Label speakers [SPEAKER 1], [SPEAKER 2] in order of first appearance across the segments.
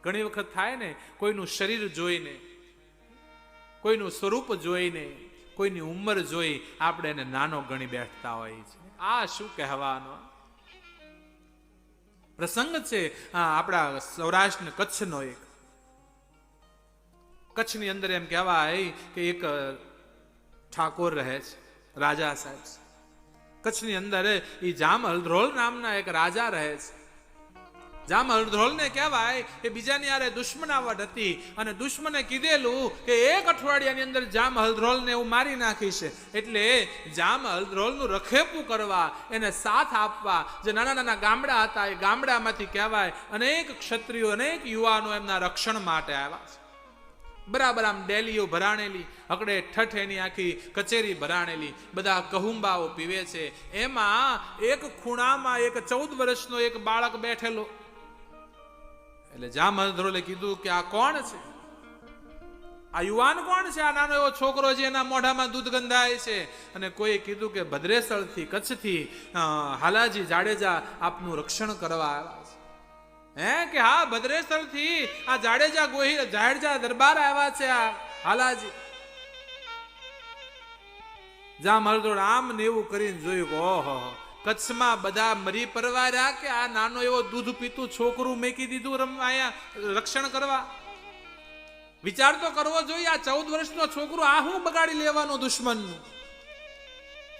[SPEAKER 1] ઘણી વખત થાય ને, કોઈનું શરીર જોઈને, કોઈનું સ્વરૂપ જોઈને, કોઈની ઉંમર જોઈ આપણે એને નાનો ગણી બેઠતા હોય છે. આ શું કહેવાનો પ્રસંગ છે આપણા સૌરાષ્ટ્ર કચ્છનો. એક કચ્છની અંદર એમ કહેવાય કે એક ઠાકોર રહે છે, રાજા સાહેબ. કચ્છની અંદર એ જામ હલધ્રોલ નામના એક રાજા રહે છે. જામ હલધ્રોલ ને કહેવાય કે બીજાની યારે દુશ્મનાવટ હતી અને દુશ્મને કીધેલું કે એક અઠવાડિયાની અંદર જામ હલધ્રોલ ને હું મારી નાખીશ. એટલે જામ હલધ્રોલ નું રખેપું કરવા, એને સાથ આપવા જે નાના નાના ગામડા હતા, એ ગામડામાંથી કહેવાય અનેક ક્ષત્રિયો, અનેક યુવાનો એમના રક્ષણ માટે આવ્યા છે. બરાબર આમ ડેલીઓ ભરાણેલી, હકડે ઠઠ એની આખી કચેરી ભરાણેલી, બધા કહુંબાઓ પીવે છે. એમાં એક ખૂણામાં એક 14 વર્ષનો એક બાળક બેઠેલો. એટલે જામ હલધ્રોલે કીધું કે આ કોણ છે? આ યુવાન કોણ છે? આ નાનો એવો છોકરો છે, એના મોઢામાં દૂધ ગંધાય છે. અને કોઈ કીધું કે ભદ્રેસર થી, કચ્છથી હાલાજી જાડેજા આપનું રક્ષણ કરવા આવ્યા છે. હે કે હા, ભદ્રેસર થી આ જાડેજા ગોહિલ, જાડેજા દરબાર આવ્યા છે આ હાલાજી. જામ હલધ્રોલ આમ ને એવું કરીને જોયું કે ઓહો, કચ્છમાં બધા મરી પરવાર્યા કે આ નાનો એવો દૂધ પીતું છોકરું મેકી દીધું અહીંયા રક્ષણ કરવા? વિચાર તો કરવો જોઈએ. આ 14 વર્ષનો છોકરો આ હું બગાડી લેવાનો દુશ્મનનું?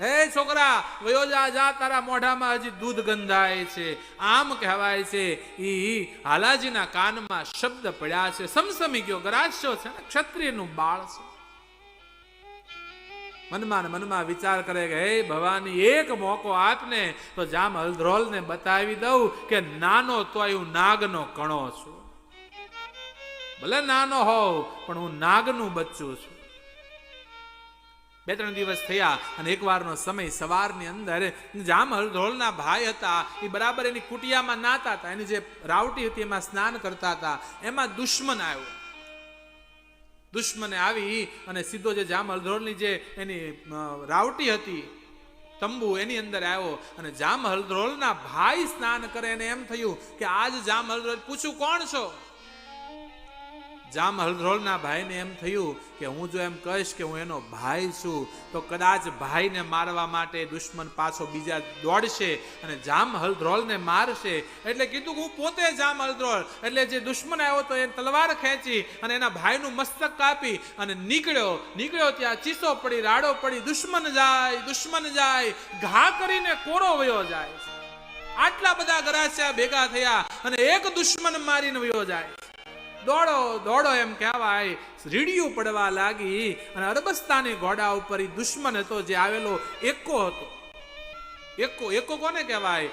[SPEAKER 1] હે છોકરા, વયો જા, તારા મોઢામાં હજી દૂધ ગંધાય છે. આમ કહેવાય છે. ઈ હાલાજીના કાનમાં શબ્દ પડ્યા છે. સમસમી ગયો, ગરાસ્યો છે, ક્ષત્રિયનું બાળ છે. મનમાં વિચાર કરે કે હે ભવાની, એક મોકો આપને તો જામ હલધ્રોલ ને બતાવી દઉં કે નાનો તો હું નાગનો કણો છું. ભલે નાનો હોવ પણ હું નાગનું બચ્ચું છું. 2-3 દિવસ થયા અને એકવારનો સમય, સવારની અંદર જામ હલધ્રોલના ભાઈ હતા, એ બરાબર એની કુટિયામાં નાતા હતા. એની જે રાવટી હતી એમાં સ્નાન કરતા હતા. એમાં દુશ્મન આવ્યો. દુશ્મને આવી અને સીધો જે જામ હલધ્રોલની જે એની રાવટી હતી, તંબુ, એની અંદર આવ્યો. અને જામ હલધ્રોલના ભાઈ સ્નાન કરે એને એમ થયું કે આજ જામ હલધ્રોલ પૂછું કોણ છો? જામ હલધ્રોલના ભાઈને એમ થયું કે હું જો એમ કહીશ કે હું એનો ભાઈ છું તો કદાચ ભાઈને મારવા માટે દુશ્મન પાછો બીજા દોડશે અને જામ હલધ્રોલને મારશે. એટલે કીધું હું પોતે જામ હલધ્રોલ. એટલે જે દુશ્મન આવ્યો તો એ તલવાર ખેંચી અને એના ભાઈનું મસ્તક કાપી અને નીકળ્યો. ત્યાં ચીસો પડી, રાડો પડી, દુશ્મન જાય, ઘા કરીને કોરો વયો જાય. આટલા બધા ગરાસિયા ભેગા થયા અને એક દુશ્મન મારીને વયો જાય. દોડો એમ કહેવાય, રીડિયું પડવા લાગી અને અરબસ્તાની ઘોડા ઉપર દુશ્મન હતો જે આવેલો એકો હતો. એકો કોને કહેવાય?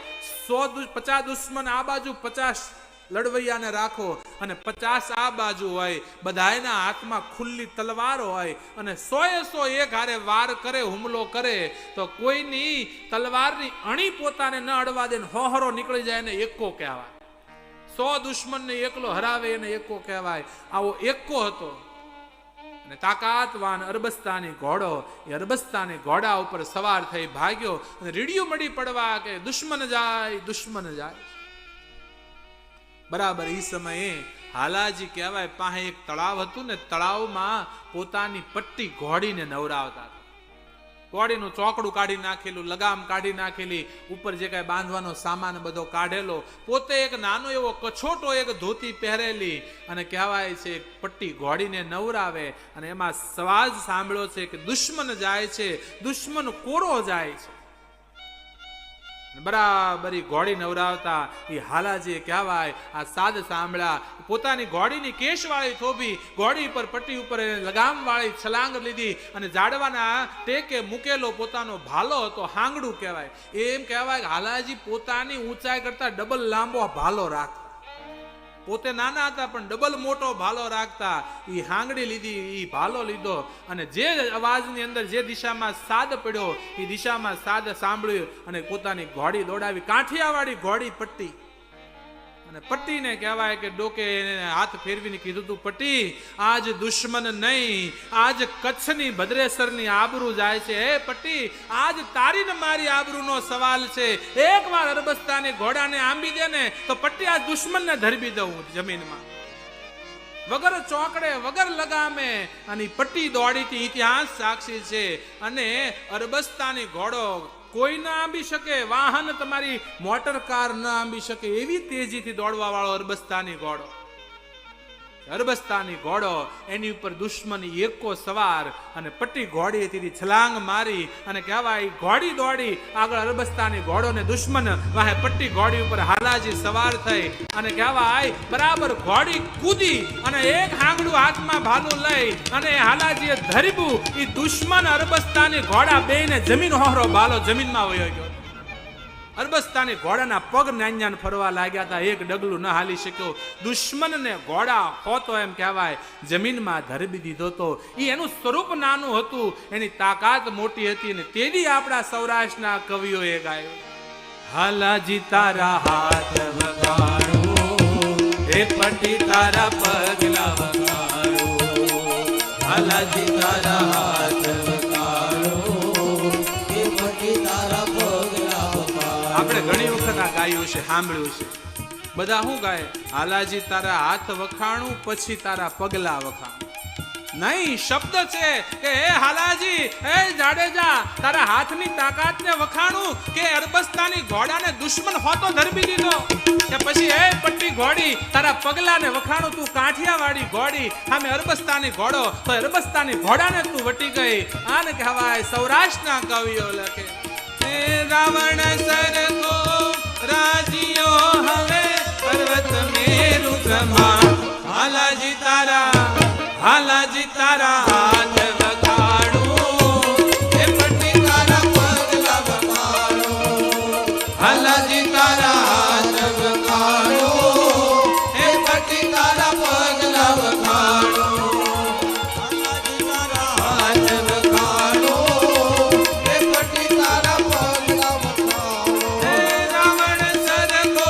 [SPEAKER 1] 150 દુશ્મન આ બાજુ, 50 લડવૈયાને રાખો અને 50 આ બાજુ હોય. બધાના હાથમાં ખુલ્લી તલવારો હોય અને 100 એક હારે વાર કરે, હુમલો કરે તો કોઈની તલવારની અણી પોતાને ન અડવા દે, હોહરો નીકળી જાય ને એકો કહેવાય. 100 દુશ્મનને એકલો હરાવે એને એકો કહેવાય. આવો એકો હતો અને તાકાતવાન અરબસ્તાની ઘોડો, એ અરબસ્તાની ઘોડા ઉપર સવાર થઈ ભાગ્યો અને રીડિયું મળી પડવા કે દુશ્મન જાય. બરાબર એ સમયે હાલાજી કહેવાય પાસે એક તળાવ હતું ને, તળાવમાં પોતાની પટ્ટી ઘોડીને નવરાવતા હતા. ઘોડીનું ચોકડું કાઢી નાખેલું, લગામ કાઢી નાખેલી, ઉપર જે કઈ બાંધવાનો સામાન બધો કાઢેલો, પોતે એક નાનો એવો કછોટો એક ધોતી પહેરેલી અને કહેવાય છે પટ્ટી ઘોડીને નવરાવે અને એમાં સવાજ સાંભળ્યો છે કે દુશ્મન જાય છે, દુશ્મન કોરો જાય છે. બરાબર ઘોડી નવરાવતા એ હાલાજી કહેવાય આ સાદ સાંભળ્યા. પોતાની ઘોડીની કેશવાળી થોભી, ઘોડી પર પટ્ટી ઉપર લગામ વાળી છલાંગ લીધી અને ઝાડવાના ટેકે મૂકેલો પોતાનો ભાલો હતો, હાંગડું કહેવાય. એમ કહેવાય કે હાલાજી પોતાની ઊંચાઈ કરતા ડબલ લાંબો ભાલો રાખતા. પોતે નાના હતા પણ ડબલ મોટો ભાલો રાખતા. એ હાંગડી લીધી, એ ભાલો લીધો અને જે અવાજની અંદર જે દિશામાં સાદ પડ્યો એ દિશામાં સાદ સાંભળ્યું અને પોતાની ઘોડી દોડાવી. કાંઠિયાવાળી ઘોડી પટ્ટી અને પટ્ટીને કહેવાય કે ડોકે હાથ ફેરવીને કીધું તું પટ્ટી, આજ દુશ્મન નહીં, આજ કચ્છની ભદ્રેસરની આબરૂ જાય છે. હે પટ્ટી, આજ તારી ને મારી આબરૂનો સવાલ છે. એકવાર અરબસ્તાની ઘોડાને આંબી દે ને તો પટ્ટી આજ દુશ્મનને ધરબી દઉં જમીનમાં. વગર ચોકડે વગર લગામે અને પટ્ટી દોડીથી ઇતિહાસ સાક્ષી છે. અને અરબસ્તાની ઘોડો કોઈ ના આંબી શકે, વાહન તમારી મોટર કાર ના આંબી શકે એવી તેજીથી દોડવા વાળો અરબસ્તાની ઘોડો. અરબસ્તાની ઘોડો, એની ઉપર દુશ્મન એકો સવાર અને પટ્ટી ઘોડી હતી છલાંગ મારી અને કહેવાય ઘોડી દોડી આગળ અરબસ્તાની ઘોડો ને દુશ્મન વાહે પટ્ટી ઘોડી ઉપર હાલાજી સવાર થઈ અને કહેવાય બરાબર ઘોડી કૂદી અને એક હાંગડું હાથમાં ભાલું લઈ અને હાલાજીએ ધરીબું એ દુશ્મન અરબસ્તાની ઘોડા બેને જમીન હોહરો બાલો જમીનમાં વયો ગયો. અરબસ્તાની ઘોડાના પગ નાન્યાન ફરવા લાગ્યા હતા, એક ડગલું ન હાલી શક્યો. દુશ્મનને ઘોડા હોતો એમ કહેવાય જમીનમાં ધરબી દીધો તો. એનું સ્વરૂપ નાનું હતું, એની તાકાત મોટી હતી અને તેદી આપણા સૌરાષ્ટ્રના કવિઓએ ગાયું, હાલાજી તારા હાથ વગાડો, હે પટી તારા પગલા વગાડો, હાલાજી તારા હાથ વગાડો, હે પટી તારા પગલા વગાડો. આપણે ઘણી વખત આ ગાયું છે, સાંભળ્યું છે. બધા શું ગાય? હાલાજી તારા હાથ વખાણું પછી તારા પગલા વખાણું. નહીં, શબ્દ છે કે હે હાલાજી, હે જાડેજા, તારા હાથની તાકાતને વખાણું કે અરબસ્તાની ઘોડાને દુશ્મન હોતો ધરબી દીધો, કે પછી હે પટ્ટી ઘોડી, તારા પગલાને વખાણું, તું કાઠિયાવાડી ઘોડી સામે અરબસ્તાની ઘોડો, તો અરબસ્તાની ઘોડાને તું વટી ગઈ. આને કહેવાય સૌરાષ્ટ્રના કવિઓ લખે, રાવણ સરકો રાજીઓ હવે પર્વત મેરુ પ્રમાણ, હાલાજી તારા હાથ વગાડું, એ પટ્ટી તારા પગલા વગાડું, હાલાજી તારા હાથ વગાડું, એ પટ્ટી તારા પગલા વગાડું, હાલાજી તારા હાથ વગાડું, એ પટ્ટી તારા પગલા વગાડું. હે રાવણ સરકો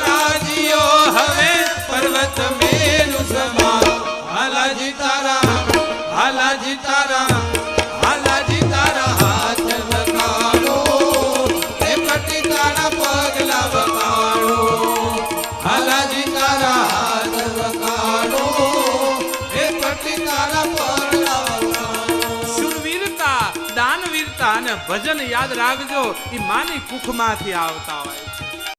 [SPEAKER 1] રાજીઓ હવે પર્વત મેરુ સમાન, હાલાજી તારા હાલાજી તારા હાથ વગાડો, એ પટ્ટી તારા પગલા વગાડો, હાલાજી તારા હાથ વગાડો, એ પટ્ટી તારા પગલા વગાડો. શૂરવીરતા, દાનવીરતા અને ભજન યાદ રાખજો, એ માની કુખમાંથી આવતા હોય.